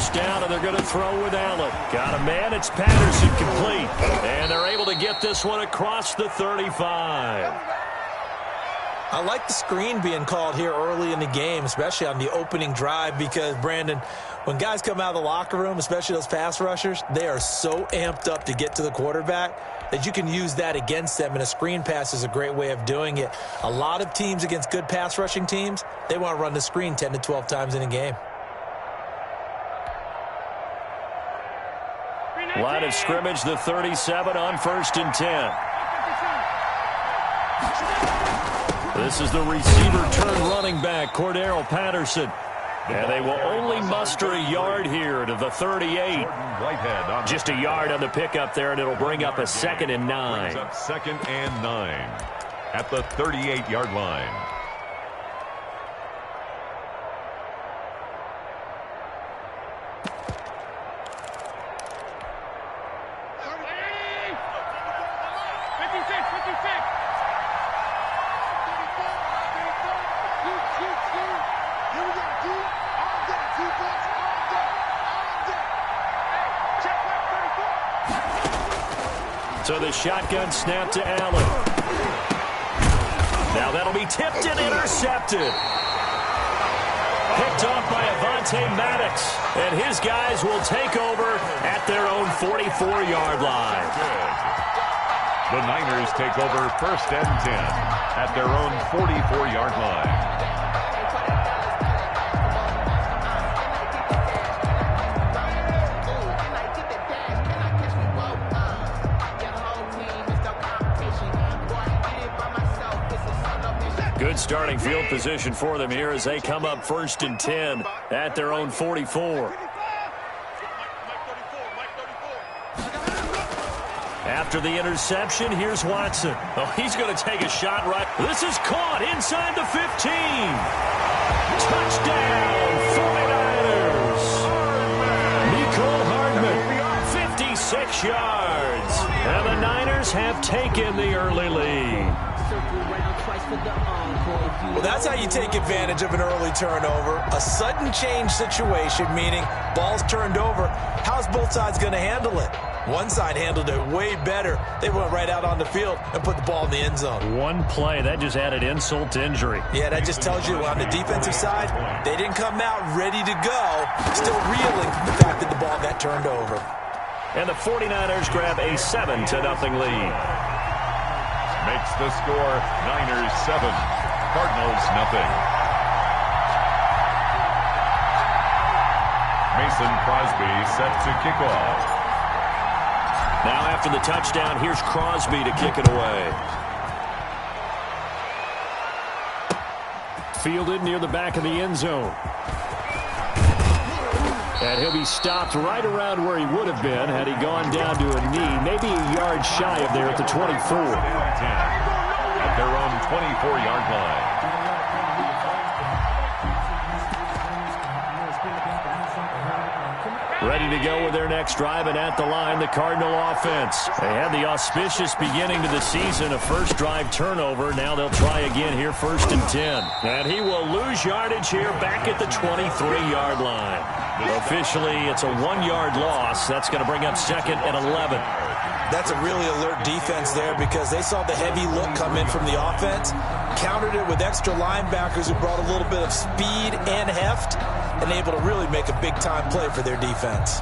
first down, and they're going to throw with Allen. Got a man. It's Patterson complete. And they're able to get this one across the 35. I like the screen being called here early in the game, especially on the opening drive, because, Brandon, when guys come out of the locker room, especially those pass rushers, they are so amped up to get to the quarterback that you can use that against them, and a screen pass is a great way of doing it. A lot of teams against good pass rushing teams, they want to run the screen 10 to 12 times in a game. Line of scrimmage, the 37 on 1st and 10. This is the receiver turn running back, Cordero Patterson. And they will only muster a yard here to the 38. Just a yard on the pickup there, and it'll bring up a 2nd and 9. 2nd and 9 at the 38-yard line. So the shotgun snap to Allen. Now that'll be tipped and intercepted. Picked off by Avonte Maddox. And his guys will take over at their own 44-yard line. The Niners take over 1st and 10 at their own 44-yard line. Good starting field position for them here as they come up 1st and 10 at their own 44. After the interception, here's Watson. Oh, he's going to take a shot right. This is caught inside the 15. Touchdown, 49ers. Nicole Hardman, 56 yards. And the Niners have taken the early lead. Well, that's how you take advantage of an early turnover. A sudden change situation, meaning ball's turned over. How's both sides going to handle it? One side handled it way better. They went right out on the field and put the ball in the end zone. One play, that just added insult to injury. Yeah, that just tells you on the defensive side, they didn't come out ready to go, still reeling from the fact that the ball got turned over. And the 49ers grab a 7-0 lead. Makes the score Niners 7, Cardinals 0. Mason Crosby set to kick off. Now after the touchdown, here's Crosby to kick it away. Fielded near the back of the end zone. And he'll be stopped right around where he would have been had he gone down to a knee, maybe a yard shy of there at the 24. At their own 24-yard line. Ready to go with their next drive, and at the line, the Cardinal offense. They had the auspicious beginning to the season, a first drive turnover. Now they'll try again here, 1st and 10. And he will lose yardage here back at the 23-yard line. Officially, it's a 1-yard loss. That's going to bring up 2nd and 11. That's a really alert defense there because they saw the heavy look come in from the offense, countered it with extra linebackers who brought a little bit of speed and heft, and able to really make a big-time play for their defense.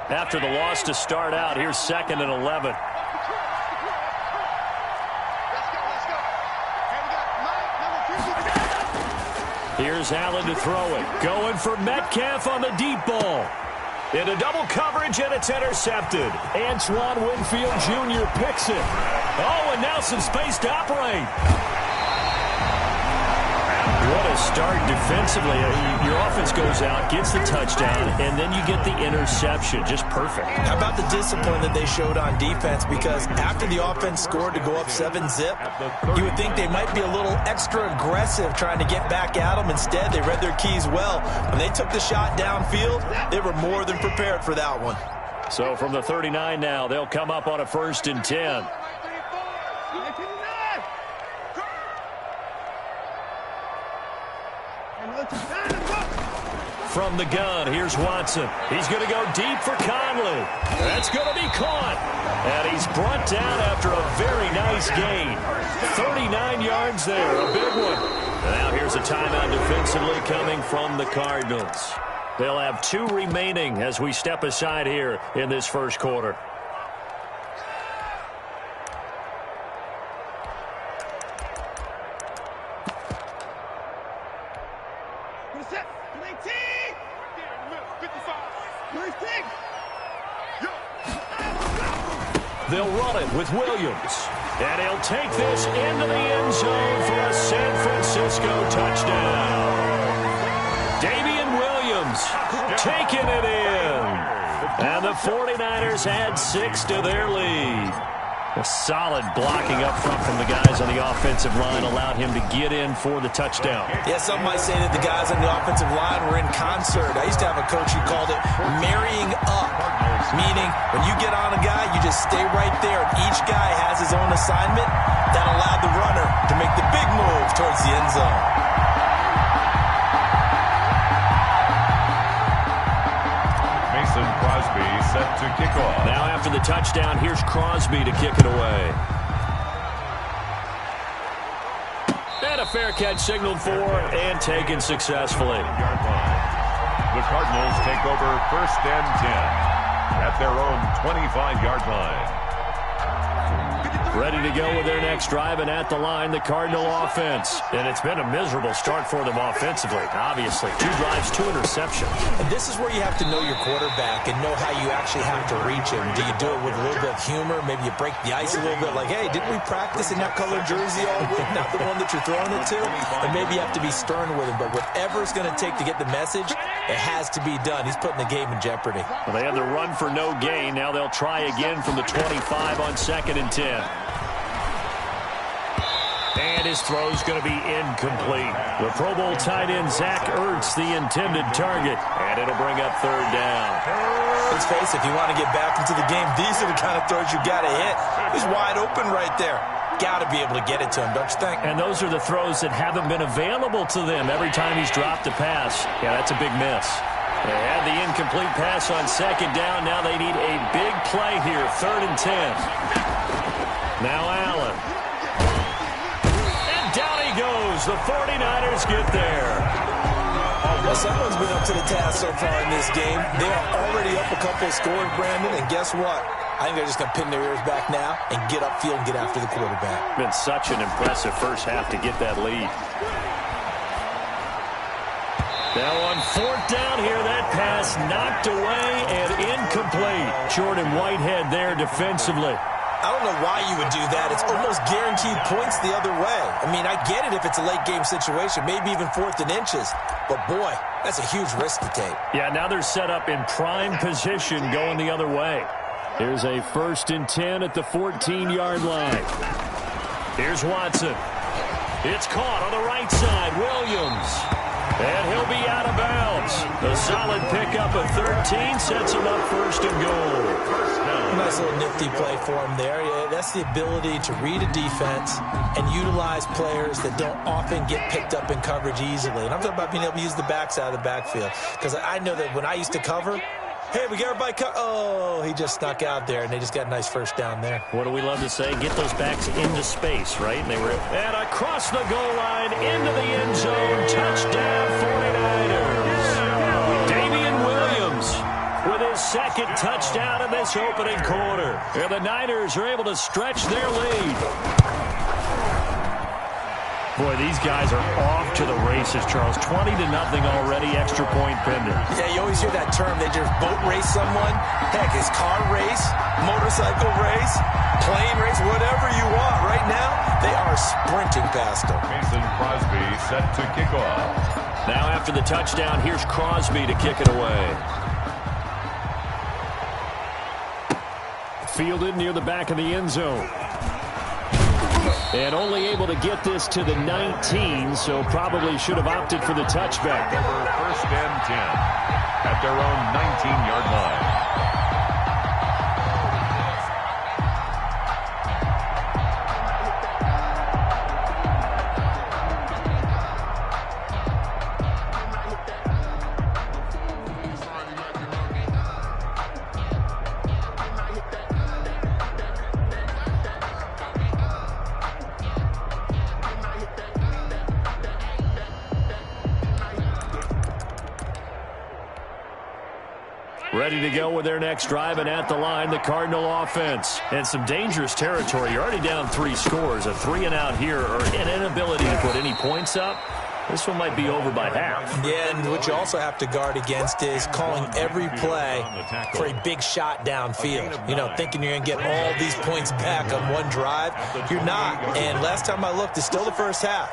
After the loss to start out, here's 2nd and 11. Here's Allen to throw it. Going for Metcalf on the deep ball. Into double coverage, and it's intercepted. Antoine Winfield Jr. picks it. Oh, and now some space to operate. What a to start defensively. Your offense goes out, gets the touchdown, and then you get the interception. Just perfect. How about the discipline that they showed on defense? Because after the offense scored to go up 7-zip, you would think they might be a little extra aggressive trying to get back at them. Instead, they read their keys well. When they took the shot downfield, they were more than prepared for that one. So from the 39 now, they'll come up on a 1st and 10. From the gun, here's Watson. He's going to go deep for Conley. That's going to be caught. And he's brought down after a very nice gain. 39 yards there, a big one. Now here's a timeout defensively coming from the Cardinals. They'll have 2 remaining as we step aside here in this first quarter. They'll run it with Williams. And he'll take this into the end zone for a San Francisco touchdown. Damian Williams taking it in. And the 49ers add 6 to their lead. A solid blocking up front from the guys on the offensive line allowed him to get in for the touchdown. Yeah, some might say that the guys on the offensive line were in concert. I used to have a coach who called it marrying up, meaning when you get on a guy, you just stay right there. Each guy has his own assignment that allowed the runner to make the big move towards the end zone. Crosby set to kick off. Now after the touchdown, here's Crosby to kick it away. And a fair catch signaled for and taken successfully. The Cardinals take over 1st and 10 at their own 25-yard line. Ready to go with their next drive, and at the line, the Cardinal offense. And it's been a miserable start for them offensively, obviously. 2 drives, 2 interceptions. And this is where you have to know your quarterback and know how you actually have to reach him. Do you do it with a little bit of humor? Maybe you break the ice a little bit, like, hey, didn't we practice in that colored jersey all week? Not the one that you're throwing it to? And maybe you have to be stern with him. But whatever it's going to take to get the message, it has to be done. He's putting the game in jeopardy. Well, they had the run for no gain. Now they'll try again from the 25 on 2nd and 10. And his throw's going to be incomplete. The Pro Bowl tight end Zach Ertz, the intended target. And it'll bring up 3rd down. Let's face it, if you want to get back into the game, these are the kind of throws you got to hit. He's wide open right there. Got to be able to get it to him, don't you think? And those are the throws that haven't been available to them every time he's dropped a pass. Yeah, that's a big miss. They had the incomplete pass on 2nd down. Now they need a big play here, 3rd and 10. Now Allen. Goes. The 49ers get there. Well, someone's been up to the task so far in this game. They are already up a couple of scores, Brandon, and guess what? I think they're just going to pin their ears back now and get upfield and get after the quarterback. Been such an impressive first half to get that lead. Now on 4th down here, that pass knocked away and incomplete. Jordan Whitehead there defensively. I don't know why you would do that. It's almost guaranteed points the other way. I mean, I get it if it's a late game situation, maybe even 4th and inches. But, boy, that's a huge risk to take. Yeah, now they're set up in prime position going the other way. Here's a 1st and 10 at the 14-yard line. Here's Watson. It's caught on the right side. Williams. And he'll be out of bounds. A solid pickup of 13 sets him up 1st and goal. Nice little nifty play for him there. Yeah, that's the ability to read a defense and utilize players that don't often get picked up in coverage easily. And I'm talking about being able to use the backside of the backfield. Because I know that when I used to cover, hey, we got everybody oh, he just snuck out there, and they just got a nice 1st down there. What do we love to say? Get those backs into space, right? And they were across the goal line, into the end zone. Touchdown, 49ers. Damian Williams with his 2nd touchdown in this opening quarter. And the Niners are able to stretch their lead. Boy, these guys are off to the races, Charles. 20-0 already, extra point pending. Yeah, you always hear that term. They just boat race someone. Heck, it's car race, motorcycle race, plane race, whatever you want. Right now, they are sprinting past them. Mason Crosby set to kick off. Now after the touchdown, here's Crosby to kick it away. Fielded near the back of the end zone. And only able to get this to the 19, so probably should have opted for the touchback. First and 10 at their own 19-yard line. Ready to go with their next drive, and at the line, the Cardinal offense. And some dangerous territory. You're already down 3 scores. A 3-and-out here, or an inability to put any points up. This one might be over by half. Yeah, and what you also have to guard against is calling every play for a big shot downfield. You know, thinking you're going to get all these points back on one drive. You're not. And last time I looked, it's still the first half.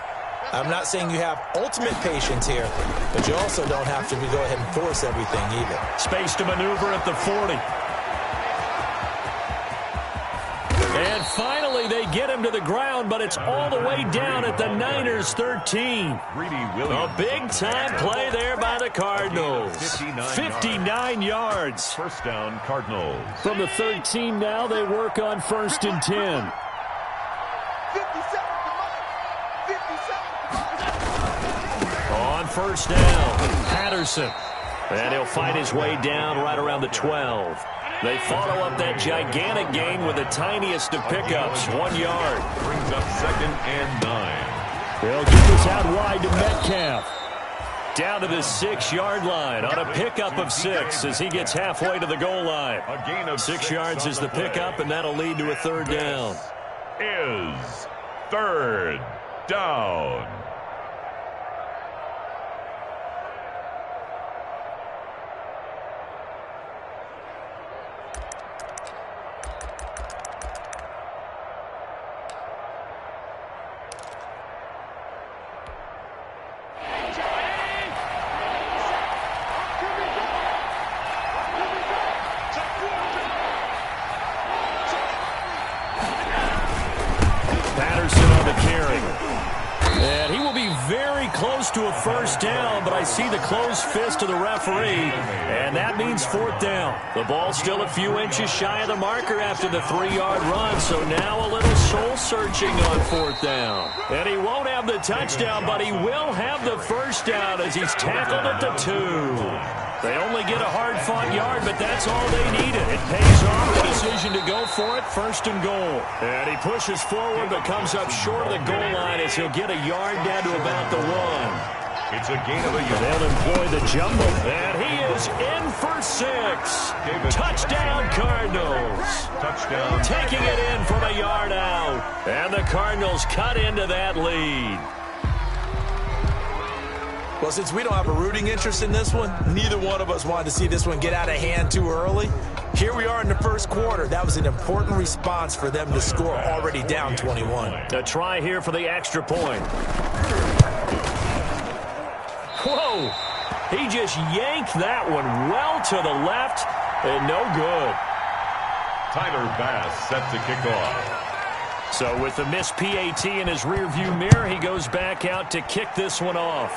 I'm not saying you have ultimate patience here, but you also don't have to go ahead and force everything either. Space to maneuver at the 40. And finally, they get him to the ground, but it's all the way down at the Niners' 13. A big-time play there by the Cardinals. 59 yards. First down, Cardinals. From the 13 now, they work on 1st and 10. On first down, Patterson. And he'll fight his way down right around the 12. They follow up that gigantic gain with the tiniest of pickups, 1 yard. Brings up 2nd and 9. They'll get this out wide to Metcalf. Down to the 6-yard line on a pickup of 6 as he gets halfway to the goal line. A gain of 6 yards is the pickup, and that'll lead to a 3rd down. Is 3rd down. Patterson on the carry. And he will be very close to a 1st down, but I see the closed fist of the referee, and that means 4th down. The ball still a few inches shy of the marker after the 3-yard run, so now a little soul-searching on 4th down. And he won't have the touchdown, but he will have the 1st down as he's tackled at the 2. They only get a hard-fought yard, but that's all they needed. It pays off the decision to go for it, 1st and goal. And he pushes forward, but comes up short of the goal line as he'll get a yard down to about the 1. It's a gain of a yard. They'll employ the jumbo, and he is in for 6. Touchdown, Cardinals. Touchdown. Taking it in from a yard out. And the Cardinals cut into that lead. Well, since we don't have a rooting interest in this one, neither one of us wanted to see this one get out of hand too early. Here we are in the 1st quarter. That was an important response for them to score already down 21. A try here for the extra point. Whoa! He just yanked that one well to the left, and no good. Tyler Bass set to kick off. So with the missed PAT in his rearview mirror, he goes back out to kick this one off.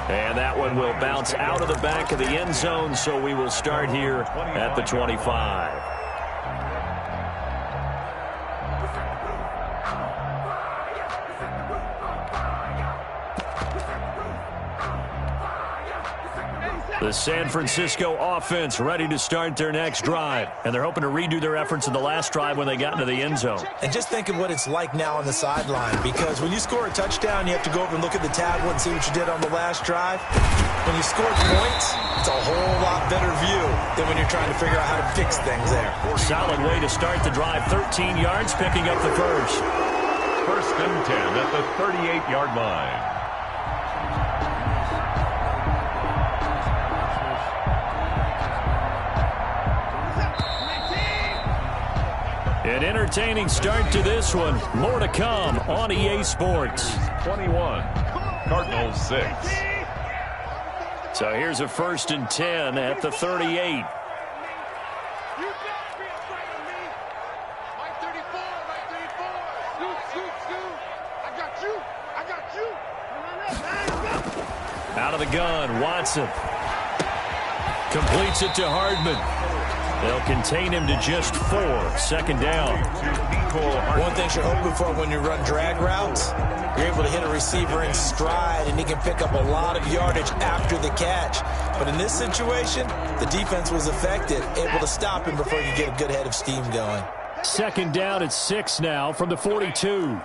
And that one will bounce out of the back of the end zone, so we will start here at the 25. The San Francisco offense ready to start their next drive. And they're hoping to redo their efforts in the last drive when they got into the end zone. And just think of what it's like now on the sideline, because when you score a touchdown, you have to go over and look at the tablet and see what you did on the last drive. When you score points, it's a whole lot better view than when you're trying to figure out how to fix things there. Solid way to start the drive. 13 yards, picking up the 1st. first and 10 at the 38-yard line. An entertaining start to this one. More to come on EA Sports. 21, Cardinals 6. So here's a first and 10 at the 38. Out of the gun, Watson. Completes it to Hardman. They'll contain him to just 4. Second down. One thing you're hoping for when you run drag routes, you're able to hit a receiver in stride, and he can pick up a lot of yardage after the catch. But in this situation, the defense was effective, able to stop him before he could get a good head of steam going. Second down at 6 now from the 42.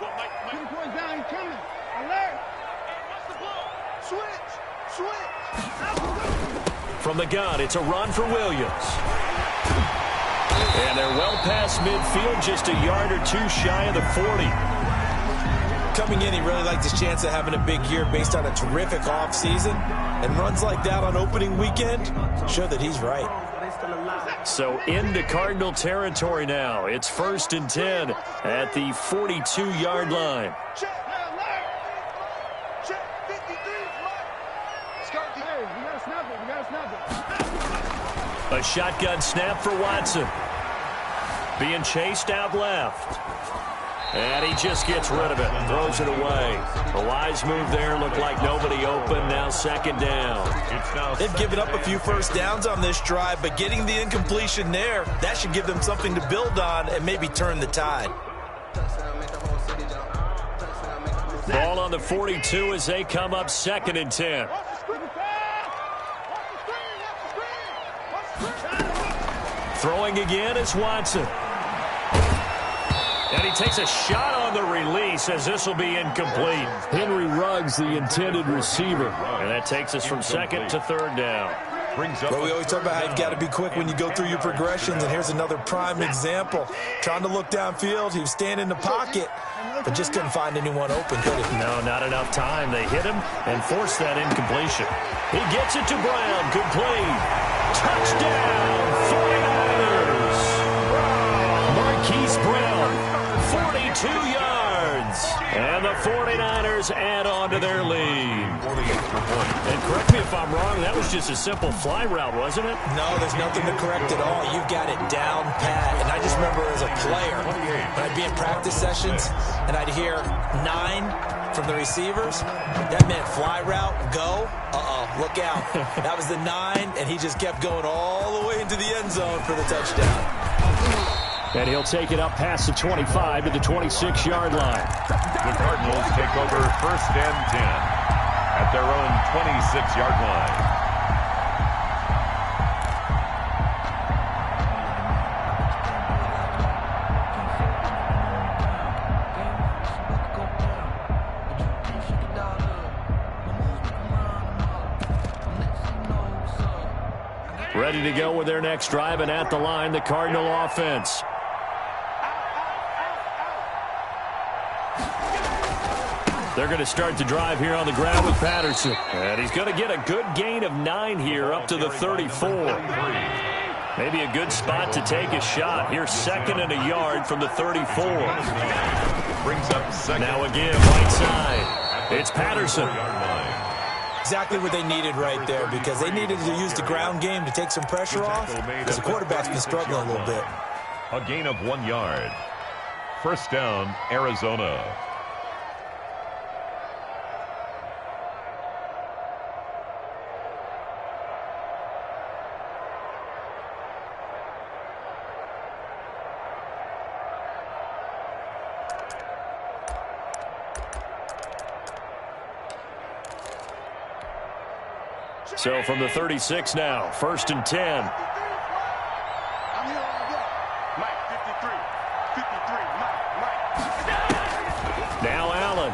From the gun, it's a run for Williams. And they're well past midfield, just a yard or two shy of the 40. Coming in, he really liked his chance of having a big year based on a terrific offseason. And runs like that on opening weekend show that he's right. So into Cardinal territory now. It's first and 10 at the 42-yard line. A shotgun snap for Watson. Being chased out left. And he just gets rid of it. Throws it away. A wise move there. Looked like nobody open. Now second down. They've given up a few first downs on this drive, but getting the incompletion there, that should give them something to build on and maybe turn the tide. Ball on the 42 as they come up second and 10. Throwing again is Watson. And he takes a shot on the release as this will be incomplete. Henry Ruggs, the intended receiver. And that takes us from second to third down. Well, we always talk about how you've got to be quick when you go through your progressions, and here's another prime example. Trying to look downfield, he was standing in the pocket, but just couldn't find anyone open, could he? No, not enough time. They hit him and forced that incompletion. He gets it to Brown, complete. Touchdown, 49ers. Marquise Brown, 42 yards. And the 49ers add on to their lead. And correct me if I'm wrong, that was just a simple fly route, wasn't it? No, there's nothing to correct at all. You've got it down pat. And I just remember as a player, when I'd be in practice sessions and I'd hear 9 from the receivers, that meant fly route, go. Look out. That was the 9, and he just kept going all the way into the end zone for the touchdown. And he'll take it up past the 25 to the 26-yard line. The Cardinals take over first and 10 at their own 26-yard line. Ready to go with their next drive, and at the line, the Cardinal offense. They're going to start the drive here on the ground with Patterson. And he's going to get a good gain of 9 here up to the 34. Maybe a good spot to take a shot. Here's second and a yard from the 34. Brings up second. Now again, right side. It's Patterson. Exactly what they needed right there, because they needed to use the ground game to take some pressure off, because the quarterback's been struggling a little bit. A gain of 1 yard. First down, Arizona. So from the 36 now, first and 10. Now Allen.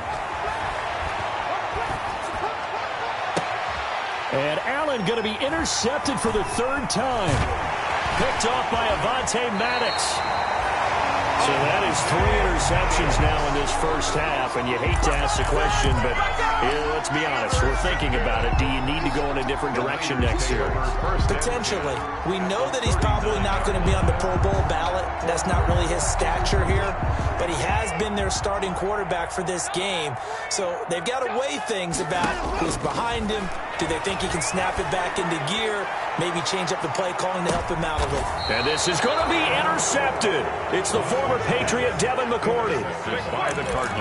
And Allen going to be intercepted for the 3rd time. Picked off by Avonte Maddox. So that is 3 interceptions now in this first half, and you hate to ask the question, but let's be honest, we're thinking about it. Do you need to go in a different direction next year? Potentially. We know that he's probably not going to be on the Pro Bowl ballot. That's not really his stature here, but he has been their starting quarterback for this game. So they've got to weigh things about who's behind him. Do they think he can snap it back into gear? Maybe change up the play calling to help him out a little. And this is going to be intercepted. It's the former Patriot, Devin McCourty.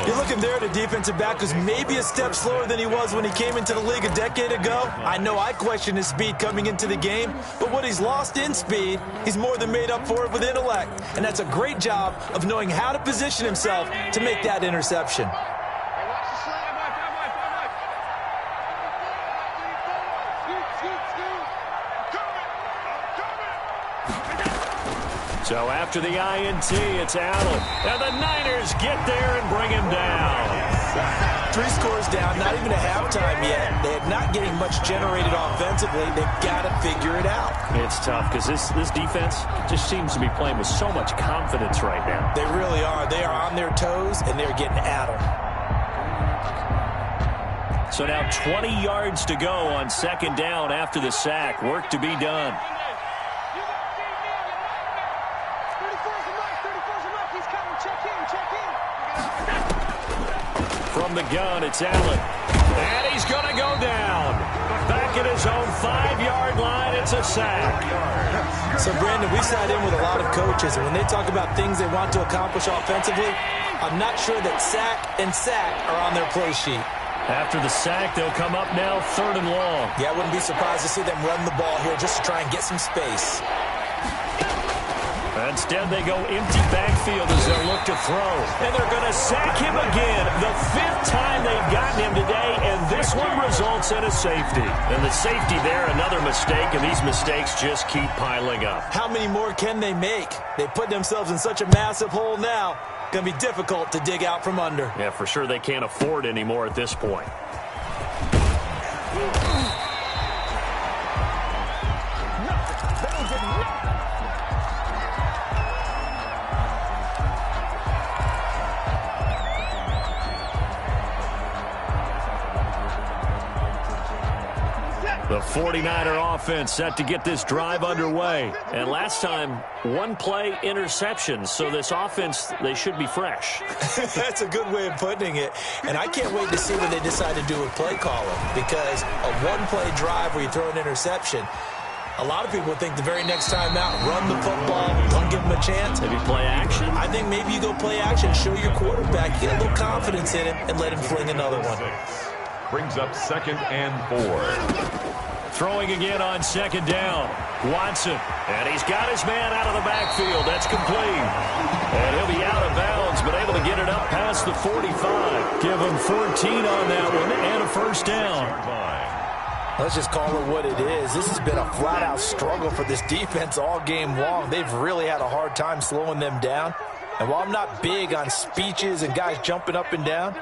You're looking there at a defensive back who's maybe a step slower than he was when he came into the league a decade ago. I know I questioned his speed coming into the game, but what he's lost in speed, he's more than made up for it with intellect. And that's a great job of knowing how to position himself to make that interception. So after the INT, it's Allen. And the Niners get there and bring him down. 3 scores down, not even a halftime yet. They're not getting much generated offensively. They've got to figure it out. It's tough because this defense just seems to be playing with so much confidence right now. They really are. They are on their toes, and they're getting at them. So now 20 yards to go on second down after the sack. Work to be done. From the gun, it's Allen. And he's going to go down. Back at his own 5-yard line, it's a sack. So, Brandon, we sat in with a lot of coaches, and when they talk about things they want to accomplish offensively, I'm not sure that sack and sack are on their play sheet. After the sack, they'll come up now 3rd and long. Yeah, I wouldn't be surprised to see them run the ball here just to try and get some space. Instead, they go empty backfield as they look to throw. And they're going to sack him again. The 5th time they've gotten him today, and this one results in a safety. And the safety there, another mistake, and these mistakes just keep piling up. How many more can they make? They put themselves in such a massive hole now. Going to be difficult to dig out from under. Yeah, for sure they can't afford any more at this point. The 49er offense set to get this drive underway. And last time, 1-play interception. So this offense, they should be fresh. That's a good way of putting it. And I can't wait to see what they decide to do with play calling. Because a 1-play drive where you throw an interception, a lot of people think the very next time out, run the football, don't give them a chance. Maybe play action? I think maybe you go play action, show your quarterback, get a little confidence in him, and let him fling another one. Brings up 2nd and 4. Throwing again on 2nd down. Watson. And he's got his man out of the backfield. That's complete. And he'll be out of bounds, but able to get it up past the 45. Give him 14 on that one and a 1st down. Let's just call it what it is. This has been a flat-out struggle for this defense all game long. They've really had a hard time slowing them down. And while I'm not big on speeches and guys jumping up and down,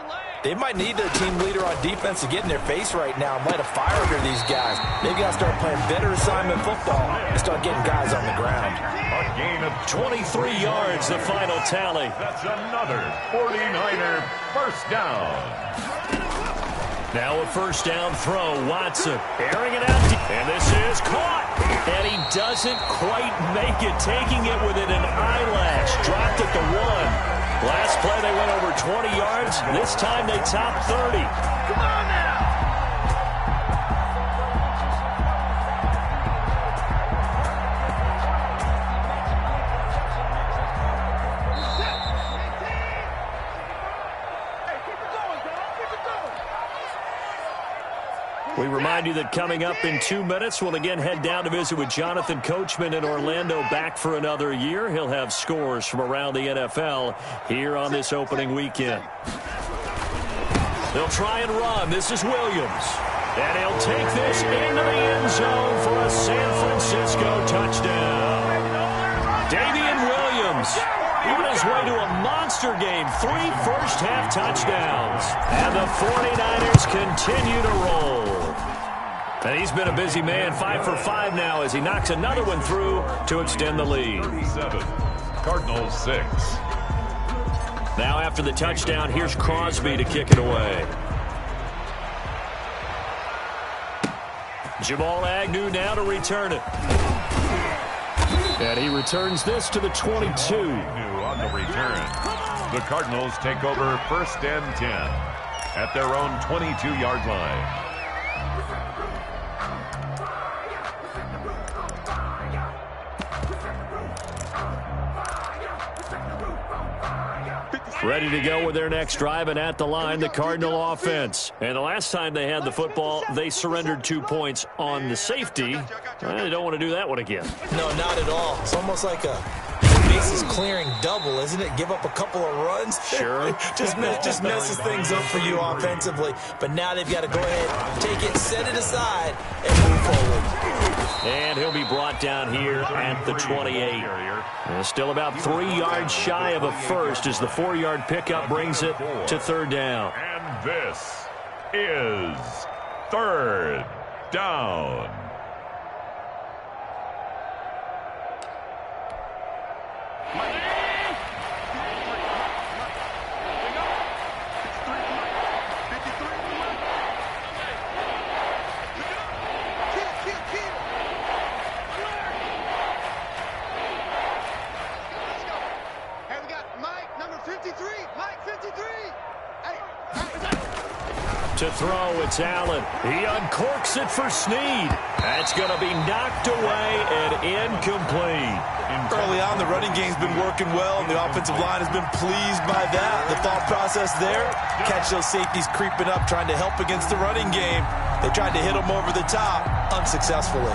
they might need their team leader on defense to get in their face right now and light a fire under these guys. They've got to start playing better assignment football and start getting guys on the ground. A gain of 23 yards, the final tally. That's another 49er 1st down. Now a 1st down throw. Watson airing it out. And this is caught. And he doesn't quite make it. Taking it within an eyelash. Dropped at the 1. Last play, they went over 20 yards. This time, they topped 30. Come on now! We remind you that coming up in 2 minutes, we'll again head down to visit with Jonathan Coachman in Orlando, back for another year. He'll have scores from around the NFL here on this opening weekend. They'll try and run. This is Williams. And he'll take this into the end zone for a San Francisco touchdown. Davian Williams on his way to a monster game. 3 first-half touchdowns. And the 49ers continue to roll. And he's been a busy man, 5 for 5 now as he knocks another one through to extend the lead. 37. Cardinals 6. Now after the touchdown, here's Crosby to kick it away. Jamal Agnew now to return it. And he returns this to the 22. Agnew on the return. The Cardinals take over 1st and 10 at their own 22-yard line. Ready to go with their next drive, and at the line, the Cardinal offense. And the last time they had the football, they surrendered 2 points on the safety. They don't want to do that one again. No, not at all. It's almost like a bases clearing double, isn't it? Give up a couple of runs. Sure. just messes things up for you offensively. But now they've got to go ahead, take it, set it aside, and move forward. And he'll be brought down here at the 28. And still about 3 yards shy of a first as the 4-yard pickup brings it to 3rd down. And this is 3rd down. To throw, it's Allen. He uncorks it for Snead. That's going to be knocked away and incomplete. Early on, the running game's been working well, and the offensive line has been pleased by that. The thought process there, catch those safeties creeping up, trying to help against the running game. They tried to hit them over the top, unsuccessfully.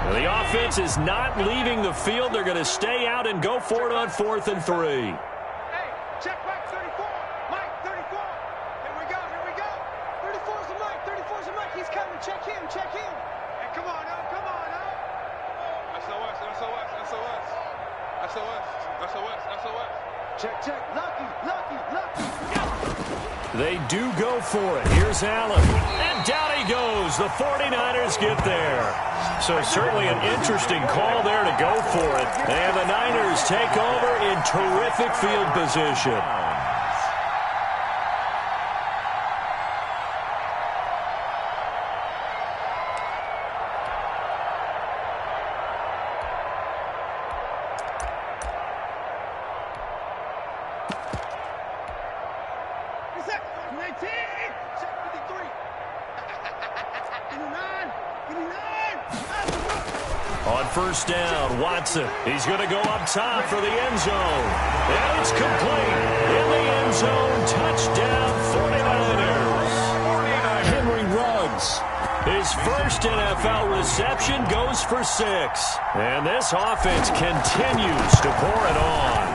Well, the offense is not leaving the field. They're going to stay out and go for it on 4th and 3. Check back 34. Mike, 34. Here we go. 34's the Mike. 34's the Mike. He's coming. Check him. Hey, come on now. SOS. Check. Lucky. They do go for it. Here's Allen. And down he goes. The 49ers get there. So certainly an interesting call there to go for it. And the Niners take over in terrific field position. On 1st down, Watson. He's going to go up top for the end zone. And it's complete. In the end zone, touchdown 49ers. Henry Ruggs. His first NFL reception goes for 6. And this offense continues to pour it on.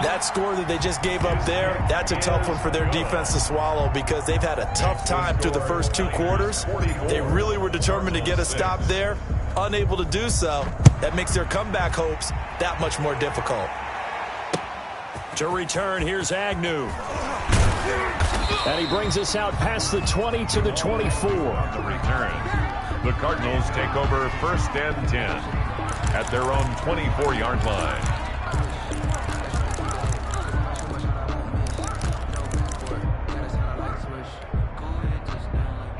That score that they just gave up there, that's a tough one for their defense to swallow because they've had a tough time through the first 2 quarters. They really were determined to get a stop there. Unable to do so. That makes their comeback hopes that much more difficult. To return, here's Agnew. And he brings us out past the 20 to the 24. On the return, the Cardinals take over 1st and 10 at their own 24-yard line.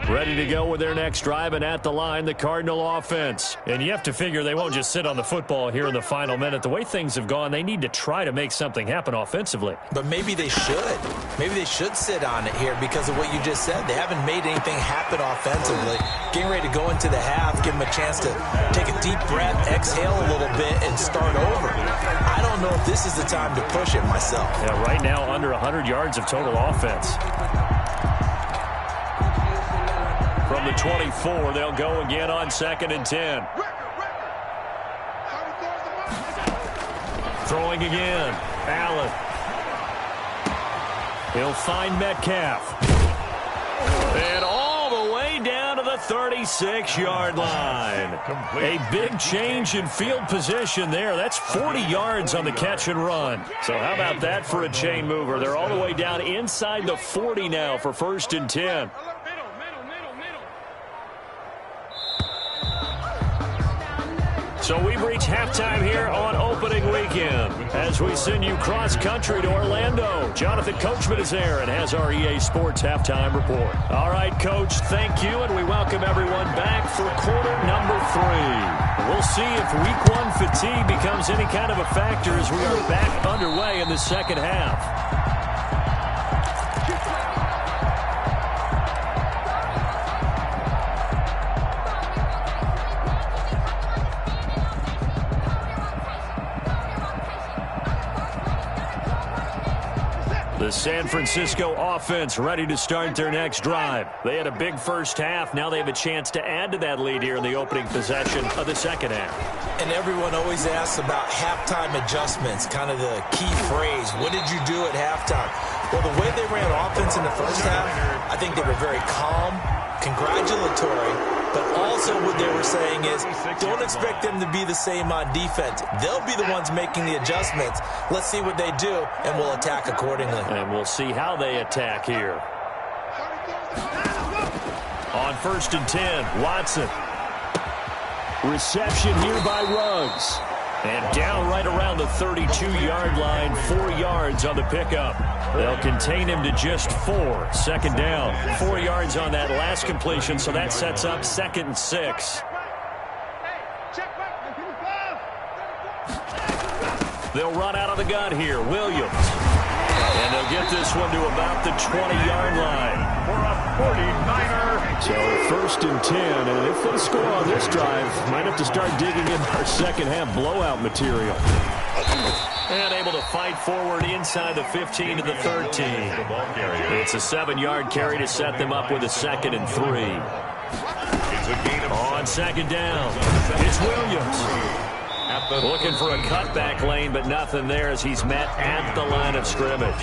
Ready to go with their next drive, and at the line, the Cardinal offense. And you have to figure they won't just sit on the football here in the final minute. The way things have gone, they need to try to make something happen offensively. But maybe they should. Maybe they should sit on it here because of what you just said. They haven't made anything happen offensively. Getting ready to go into the half, give them a chance to take a deep breath, exhale a little bit, and start over. I don't know if this is the time to push it myself. Yeah, right now, under 100 yards of total offense. From the 24, they'll go again on 2nd and 10. Throwing again. Allen. He'll find Metcalf. And all the way down to the 36-yard line. A big change in field position there. That's 40 yards on the catch and run. So how about that for a chain mover? They're all the way down inside the 40 now for 1st and 10. So we've reached halftime here on opening weekend as we send you cross-country to Orlando. Jonathan Coachman is there and has our EA Sports halftime report. All right, Coach, thank you, and we welcome everyone back for quarter number 3. We'll see if week 1 fatigue becomes any kind of a factor as we are back underway in the second half. The San Francisco offense ready to start their next drive. They had a big first half. Now they have a chance to add to that lead here in the opening possession of the second half. And everyone always asks about halftime adjustments, kind of the key phrase. What did you do at halftime? Well, the way they ran offense in the first half, I think they were very calm, congratulatory, but also what they were saying is don't expect them to be the same on defense. They'll be the ones making the adjustments. Let's see what they do, and we'll attack accordingly. And we'll see how they attack here. On 1st and 10, Watson. Reception here by Ruggs. And down right around the 32-yard line, 4 yards on the pickup. They'll contain him to just 4. Second down, 4 yards on that last completion, so that sets up 2nd and 6. They'll run out of the gun here, Williams. And they'll get this one to about the 20-yard line. For a 49er. So 1st and 10, and if they score on this drive, might have to start digging in our second half blowout material. And able to fight forward inside the 15 to the 13. It's a 7-yard carry to set them up with a 2nd and 3. On 2nd down, it's Williams. Looking for a cutback lane, but nothing there as he's met at the line of scrimmage.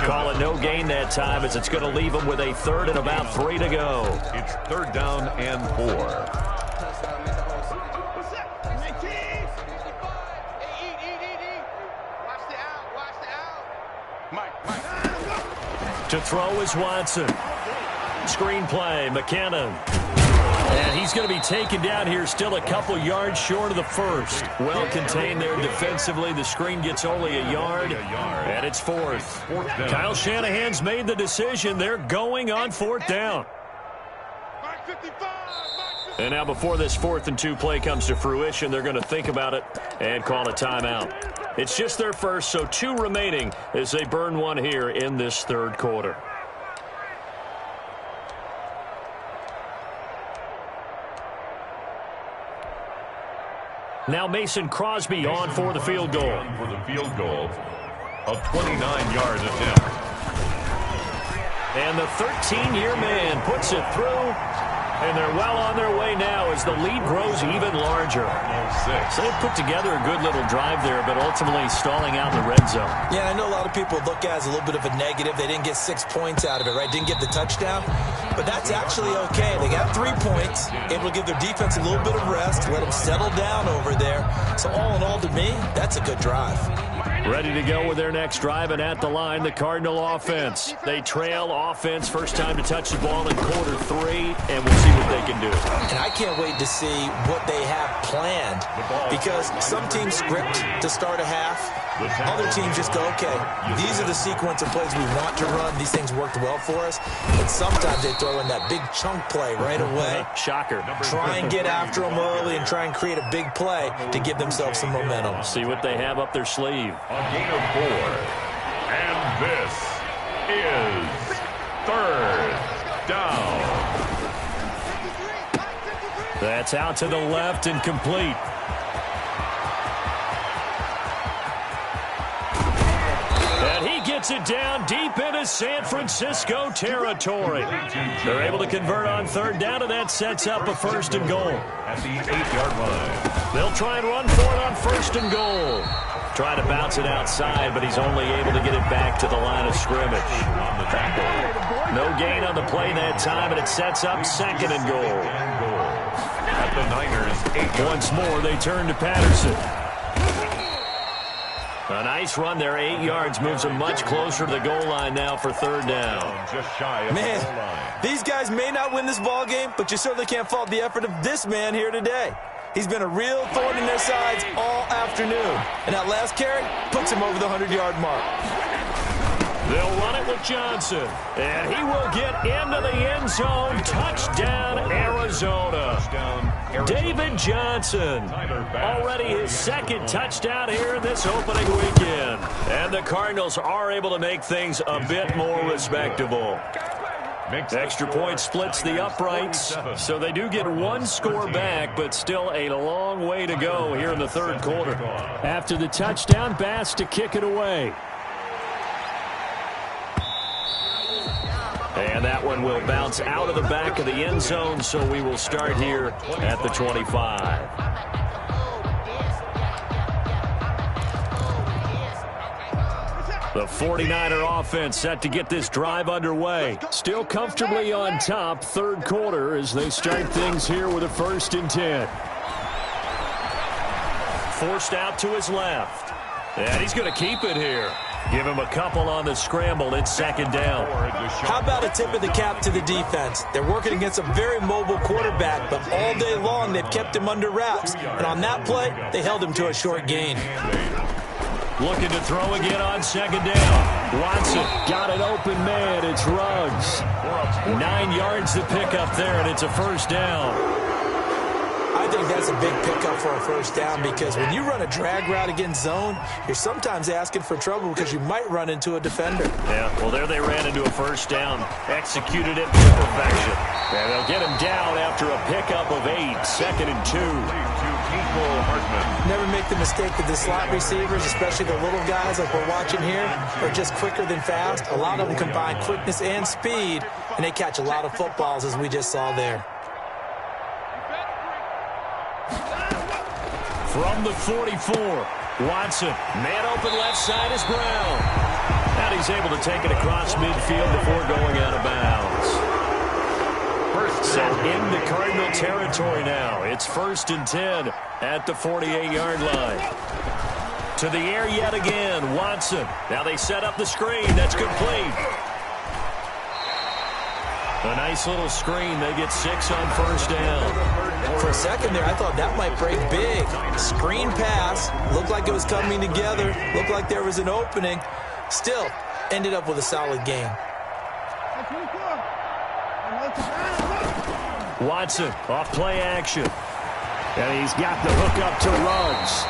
Call it no gain that time as it's going to leave him with a 3rd and about 3 to go. It's 3rd down and 4. To throw is Watson. Screenplay, McKinnon. And he's going to be taken down here, still a couple yards short of the 1st. Well contained there defensively. The screen gets only a yard, and it's 4th. Kyle Shanahan's made the decision. They're going on 4th down. And now before this 4th and 2 play comes to fruition, they're going to think about it and call a timeout. It's just their first, so 2 remaining as they burn one here in this 3rd quarter. Now Mason Crosby on for the field goal. For the field goal, a 29-yard attempt. And the 13-year man puts it through. And they're well on their way now as the lead grows even larger. So they put together a good little drive there, but ultimately stalling out in the red zone. Yeah, I know a lot of people look at it as a little bit of a negative. They didn't get 6 points out of it, right? Didn't get the touchdown. But that's actually okay. They got 3 points, able to give their defense a little bit of rest, let them settle down over there. So all in all, to me, that's a good drive. Ready to go with their next drive, and at the line, the Cardinal offense. They trail offense, first time to touch the ball in quarter 3, and we'll see what they can do. And I can't wait to see what they have planned, because some teams script to start a half. Other teams just go, okay, these are the sequence of plays we want to run. These things worked well for us. And sometimes they throw in that big chunk play right away. Shocker. Try and get after them early and try and create a big play to give themselves some momentum. See what they have up their sleeve. A gain of 4. And this is 3rd down. That's out to the left and complete. And he gets it down deep into San Francisco territory. They're able to convert on 3rd down, and that sets up a 1st and goal. At the 8-yard line. They'll try and run for it on 1st and goal. Trying to bounce it outside, but he's only able to get it back to the line of scrimmage. On the tackle. No gain on the play that time, and it sets up 2nd and goal. At the Niners' 8. Once more, they turn to Patterson. A nice run there, 8 yards, moves them much closer to the goal line now for 3rd down. Just shy of the goal line. Man, these guys may not win this ball game, but you certainly can't fault the effort of this man here today. He's been a real thorn in their sides all afternoon. And that last carry puts him over the 100-yard mark. They'll run it with Johnson, and he will get into the end zone. Touchdown, Arizona. David Johnson, already his second touchdown here in this opening weekend. And the Cardinals are able to make things a bit more respectable. Extra point splits the uprights, so they do get one score back, but still a long way to go here in the third quarter. After the touchdown, Bass to kick it away. And that one will bounce out of the back of the end zone, so we will start here at the 25. The 49er offense set to get this drive underway. Still comfortably on top, third quarter, as they start things here with a 1st and 10. Forced out to his left. And he's going to keep it here. Give him a couple on the scramble. It's 2nd down. How about a tip of the cap to the defense? They're working against a very mobile quarterback, but all day long they've kept him under wraps. And on that play, they held him to a short gain. Looking to throw again on 2nd down. Watson got an open man. It's Ruggs. 9 yards to pick up there, and it's a 1st down. I think that's a big pickup for a 1st down because when you run a drag route against zone, you're sometimes asking for trouble because you might run into a defender. Yeah, well, there they ran into a 1st down. Executed it to perfection. And they'll get him down after a pickup of 8. 2nd and 2. Never make the mistake that the slot receivers, especially the little guys like we're watching here, are just quicker than fast. A lot of them combine quickness and speed, and they catch a lot of footballs, as we just saw there. From the 44, Watson, man open left side is Brown. And he's able to take it across midfield before going out of bounds. Set into Cardinal territory now. It's 1st and 10 at the 48-yard line. To the air yet again, Watson. Now they set up the screen. That's complete. A nice little screen. They get 6 on 1st down. For a second there, I thought that might break big. Screen pass. Looked like it was coming together. Looked like there was an opening. Still, ended up with a solid gain. Watson off play action. And he's got the hook up to Ruggs.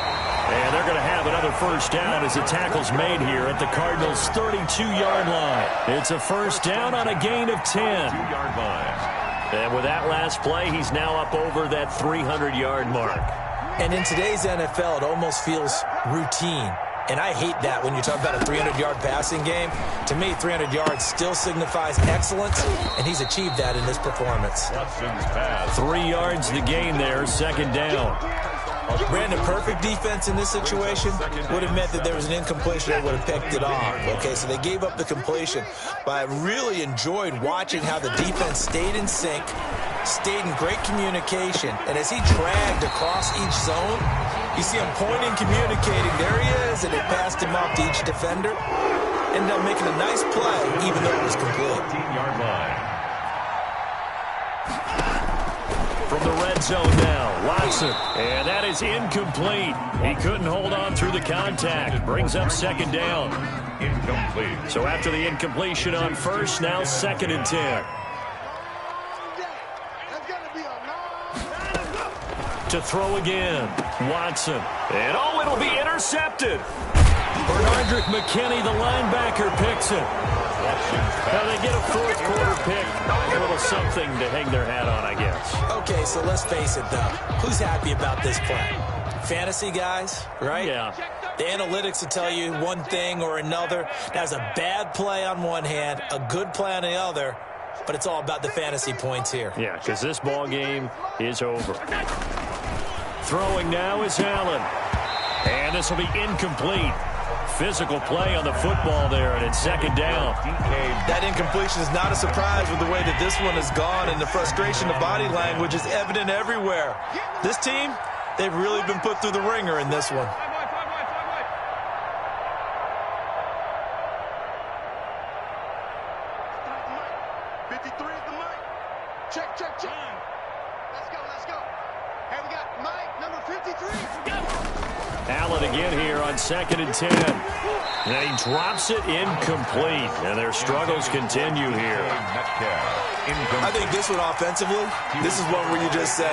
And they're going to have another 1st down as the tackle's made here at the Cardinals' 32-yard line. It's a 1st down on a gain of 10. 2-yard line. And with that last play, he's now up over that 300-yard mark. And in today's NFL, it almost feels routine. And I hate that when you talk about a 300-yard passing game. To me, 300 yards still signifies excellence, and he's achieved that in this performance. 3 yards to gain there, 2nd down. Brandon, perfect defense in this situation would have meant that there was an incompletion. They would have picked it off. Okay, so they gave up the completion. But I really enjoyed watching how the defense stayed in sync, stayed in great communication. And as he dragged across each zone, you see him pointing, communicating. There he is, and it passed him off to each defender. Ended up making a nice play, even though it was complete. 15-yard line. From the red zone now, Watson. And that is incomplete. He couldn't hold on through the contact. Brings up 2nd down. Incomplete. So after the incompletion on 1st, now 2nd and 10. To throw again, Watson. And oh, it'll be intercepted. Bernardrick McKinney, the linebacker, picks it. Now they get a 4th quarter pick. A little something to hang their hat on, I guess. Okay, so let's face it, though. Who's happy about this play? Fantasy guys, right? Yeah. The analytics will tell you one thing or another. That's a bad play on one hand, a good play on the other, but it's all about the fantasy points here. Yeah, because this ball game is over. Throwing now is Allen. And this will be incomplete. Physical play on the football there, and it's 2nd down. That incompletion is not a surprise with the way that this one has gone, and the frustration of body language is evident everywhere. This team, they've really been put through the ringer in this one. Check. Let's go. Hey, we got Mike. Allen again here on 2nd and 10. And he drops it incomplete. And their struggles continue here. I think this one offensively, this is one where you just say,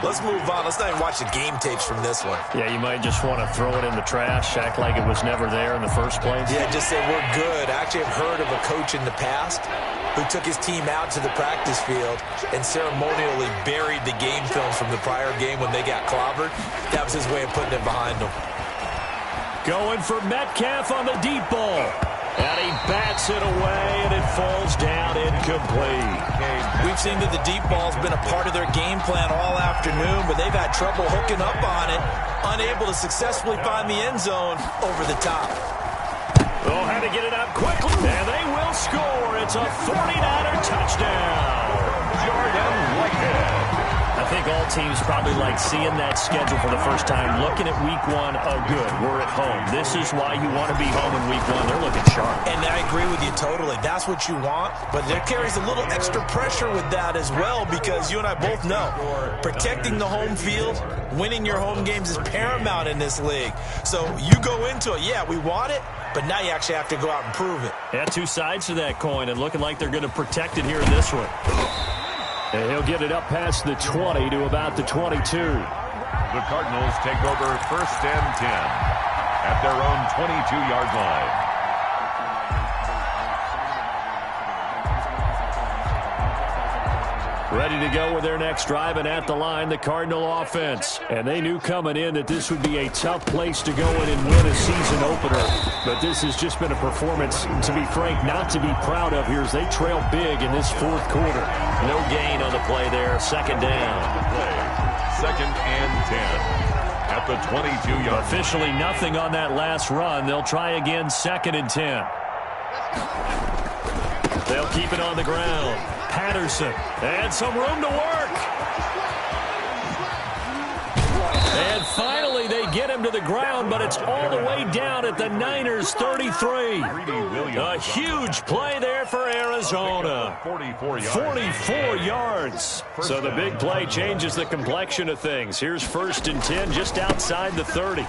let's move on. Let's not even watch the game tapes from this one. Yeah, you might just want to throw it in the trash, act like it was never there in the first place. Yeah, just say we're good. I actually have heard of a coach in the past who took his team out to the practice field and ceremonially buried the game films from the prior game when they got clobbered. That was his way of putting it behind them. Going for Metcalf on the deep ball. And he bats it away, and it falls down incomplete. We've seen that the deep ball's been a part of their game plan all afternoon, but they've had trouble hooking up on it, unable to successfully find the end zone over the top. Oh, had to get it out quickly, and they will score. It's a 49er touchdown. Jordan Whitehead. I think all teams probably like seeing that schedule for the first time, looking at week one. Oh, good, we're at home. This is why you want to be home in week one. They're looking sharp. And I agree with you totally. That's what you want, but there carries a little extra pressure with that as well, because you and I both know protecting the home field, winning your home games is paramount in this league. So you go into it, yeah, we want it, but now you actually have to go out and prove it. Yeah, two sides to that coin, and looking like they're going to protect it here in this one. And he'll get it up past the 20 to about the 22. The Cardinals take over 1st and 10 at their own 22-yard line. Ready to go with their next drive, and at the line, the Cardinal offense. And they knew coming in that this would be a tough place to go in and win a season opener. But this has just been a performance, to be frank, not to be proud of here as they trail big in this fourth quarter. No gain on the play there. 2nd down. 2nd and 10 at the 22-yard. Officially nothing on that last run. They'll try again 2nd and 10. They'll keep it on the ground. Patterson, and some room to work. And finally, they get him to the ground, but it's all the way down at the Niners' 33. A huge play there for Arizona. 44 yards. So the big play changes the complexion of things. Here's 1st and 10 just outside the 30.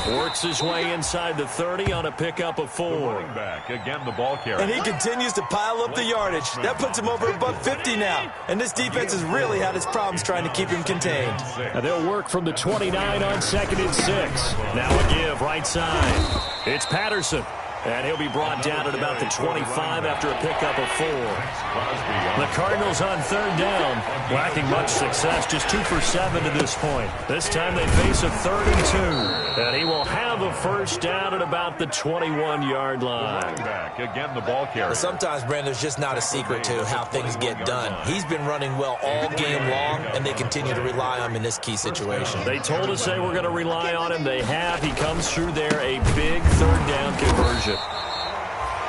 Works his way inside the 30 on a pickup of 4. Back again, the ball carrier. And he continues to pile up the yardage. That puts him over above 50 now. And this defense has really had its problems trying to keep him contained. Now they'll work from the 29 on 2nd and 6. Now a give right side. It's Patterson. And he'll be brought down at about the 25 after a pickup of 4. The Cardinals on 3rd down, lacking much success, just 2 for 7 to this point. This time they face a 3rd and 2. And he will have a 1st down at about the 21-yard line. Back again, the ball carrier. Sometimes, Brandon, there's just not a secret to how things get done. He's been running well all game long, and they continue to rely on him in this key situation. They told us they were going to rely on him. They have. He comes through there, a big 3rd down conversion.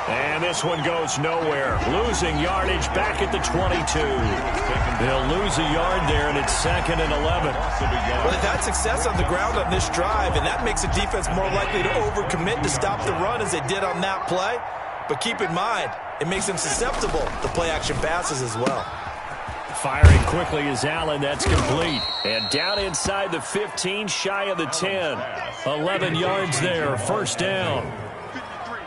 And this one goes nowhere. Losing yardage back at the 22. They'll lose a yard there, and it's 2nd and 11. Well, they've had success on the ground on this drive, and that makes the defense more likely to overcommit to stop the run as they did on that play. But keep in mind, it makes them susceptible to play-action passes as well. Firing quickly is Allen. That's complete. And down inside the 15, shy of the 10. 11 yards there, 1st down.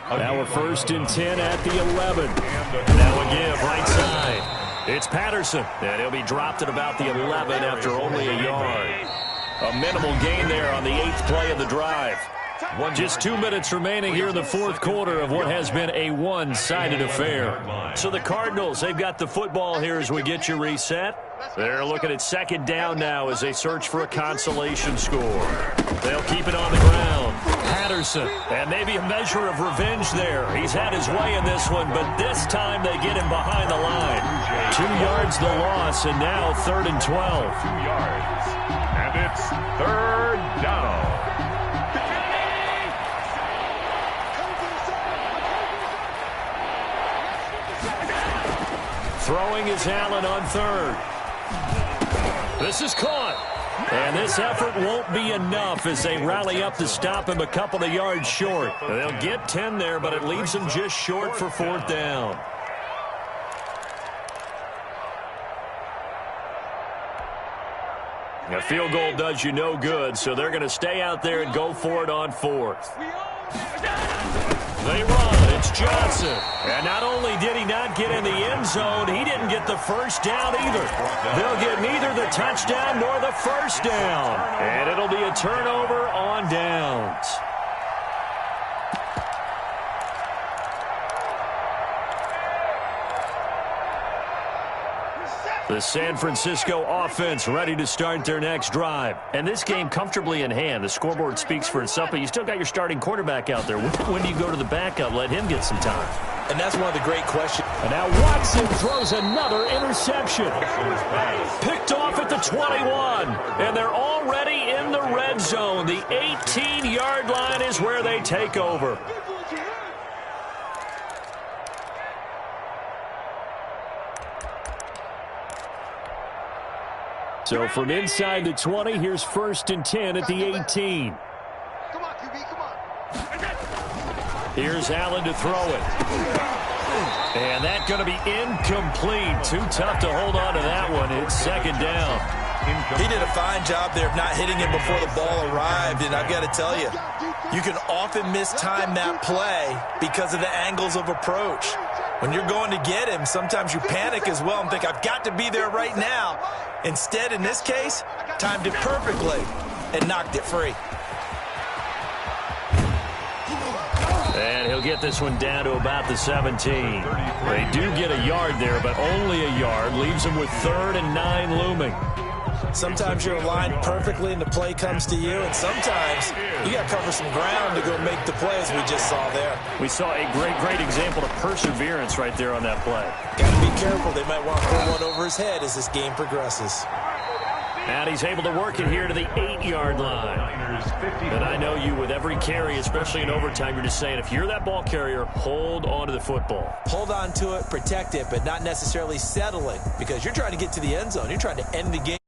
Now a 1st and 10 at the 11. Now a give right side. It's Patterson. And he'll be dropped at about the 11 after only a yard. A minimal gain there on the 8th play of the drive. Just 2 minutes remaining here in the fourth quarter of what has been a one-sided affair. So the Cardinals, they've got the football here as we get you reset. They're looking at 2nd down now as they search for a consolation score. They'll keep it on the ground. Patterson, and maybe a measure of revenge there. He's had his way in this one, but this time they get him behind the line. 2 yards the loss, and now 3rd and 12. 2 yards. And it's 3rd down. Throwing is Allen on 3rd. This is caught. And this effort won't be enough as they rally up to stop him a couple of yards short. They'll get 10 there, but it leaves them just short for 4th down. A field goal does you no good, so they're going to stay out there and go for it on fourth. They run. It's Johnson. And not only did he not get in the end zone, he didn't get the first down either. They'll get neither the touchdown nor the first down. And it'll be a turnover on downs. The San Francisco offense ready to start their next drive. And this game comfortably in hand. The scoreboard speaks for itself, but you still got your starting quarterback out there. When do you go to the backup? Let him get some time. And that's one of the great questions. And now Watson throws another interception. Picked off at the 21. And they're already in the red zone. The 18-yard line is where they take over. So from inside the 20, here's 1st and 10 at the 18. Come on, QB, come on. Here's Allen to throw it. And that's going to be incomplete. Too tough to hold on to that one. It's 2nd down. He did a fine job there of not hitting him before the ball arrived. And I've got to tell you, you can often mistime that play because of the angles of approach. When you're going to get him, sometimes you panic as well and think, I've got to be there right now. Instead, in this case, timed it perfectly and knocked it free. And he'll get this one down to about the 17. They do get a yard there, but only a yard. Leaves them with 3rd and 9 looming. Sometimes you're aligned perfectly and the play comes to you, and sometimes you got to cover some ground to go make the play, as we just saw there. We saw a great example of perseverance right there on that play. Got to be careful. They might want to put one over his head as this game progresses. And he's able to work it here to the 8-yard line. And I know you, with every carry, especially in overtime, you're just saying, if you're that ball carrier, hold on to the football. Hold on to it, protect it, but not necessarily settling, because you're trying to get to the end zone. You're trying to end the game.